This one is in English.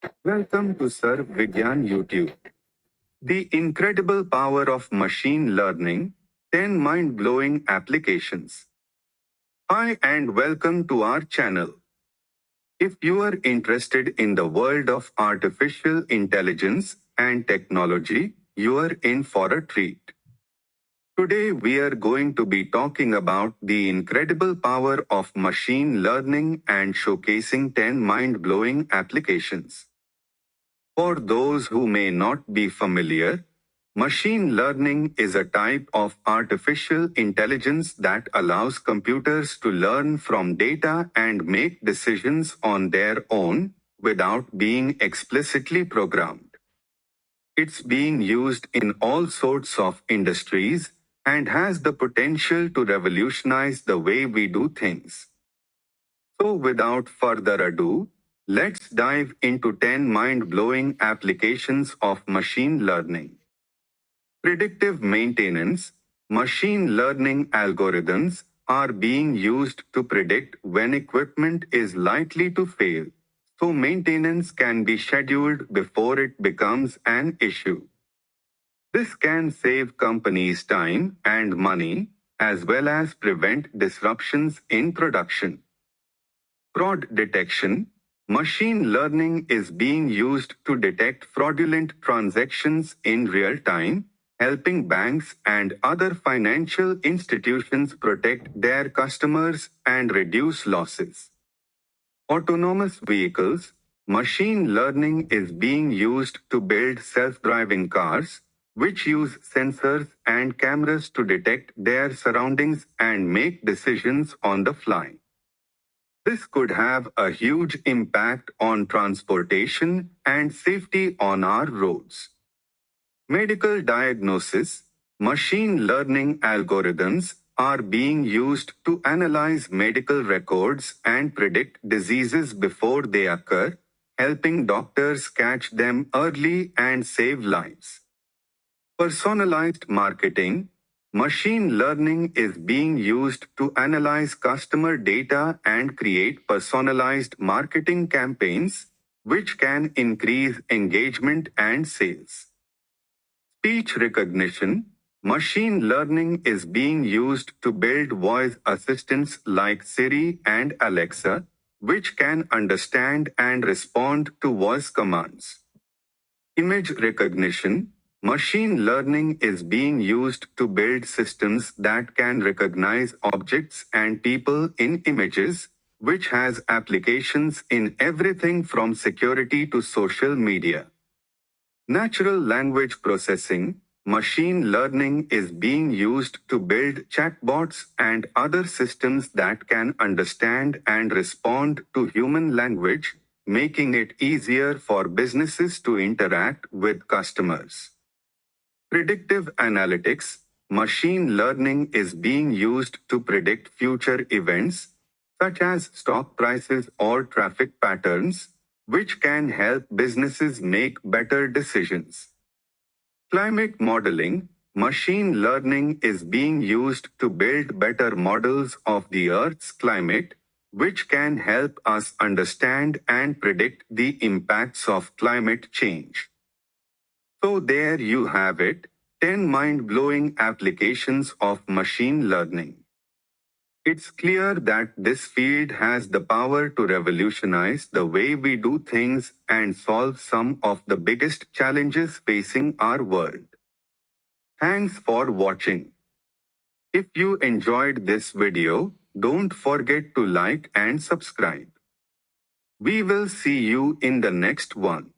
Welcome to Sarv Vigyan YouTube. The incredible power of machine learning, 10 mind-blowing applications. Hi and welcome to our channel. If you are interested in the world of artificial intelligence and technology, you are in for a treat. Today we are going to be talking about the incredible power of machine learning and showcasing 10 mind-blowing applications. For those who may not be familiar, machine learning is a type of artificial intelligence that allows computers to learn from data and make decisions on their own without being explicitly programmed. It's being used in all sorts of industries and has the potential to revolutionize the way we do things. So without further ado, let's dive into 10 mind-blowing applications of machine learning. Predictive maintenance. Machine learning algorithms are being used to predict when equipment is likely to fail, so maintenance can be scheduled before it becomes an issue. This can save companies time and money, as well as prevent disruptions in production. Fraud detection. Machine learning is being used to detect fraudulent transactions in real time, helping banks and other financial institutions protect their customers and reduce losses. Autonomous vehicles. Machine learning is being used to build self-driving cars, which use sensors and cameras to detect their surroundings and make decisions on the fly. This could have a huge impact on transportation and safety on our roads. Medical diagnosis. Machine learning algorithms are being used to analyze medical records and predict diseases before they occur, helping doctors catch them early and save lives. Personalized marketing. Machine learning is being used to analyze customer data and create personalized marketing campaigns, which can increase engagement and sales. Speech recognition. Machine learning is being used to build voice assistants like Siri and Alexa, which can understand and respond to voice commands. Image recognition. Machine learning is being used to build systems that can recognize objects and people in images, which has applications in everything from security to social media. Natural language processing. Machine learning is being used to build chatbots and other systems that can understand and respond to human language, making it easier for businesses to interact with customers. Predictive analytics. Machine learning is being used to predict future events, such as stock prices or traffic patterns, which can help businesses make better decisions. Climate modeling. Machine learning is being used to build better models of the Earth's climate, which can help us understand and predict the impacts of climate change. So there you have it, 10 mind-blowing applications of machine learning. It's clear that this field has the power to revolutionize the way we do things and solve some of the biggest challenges facing our world. Thanks for watching. If you enjoyed this video, don't forget to like and subscribe. We will see you in the next one.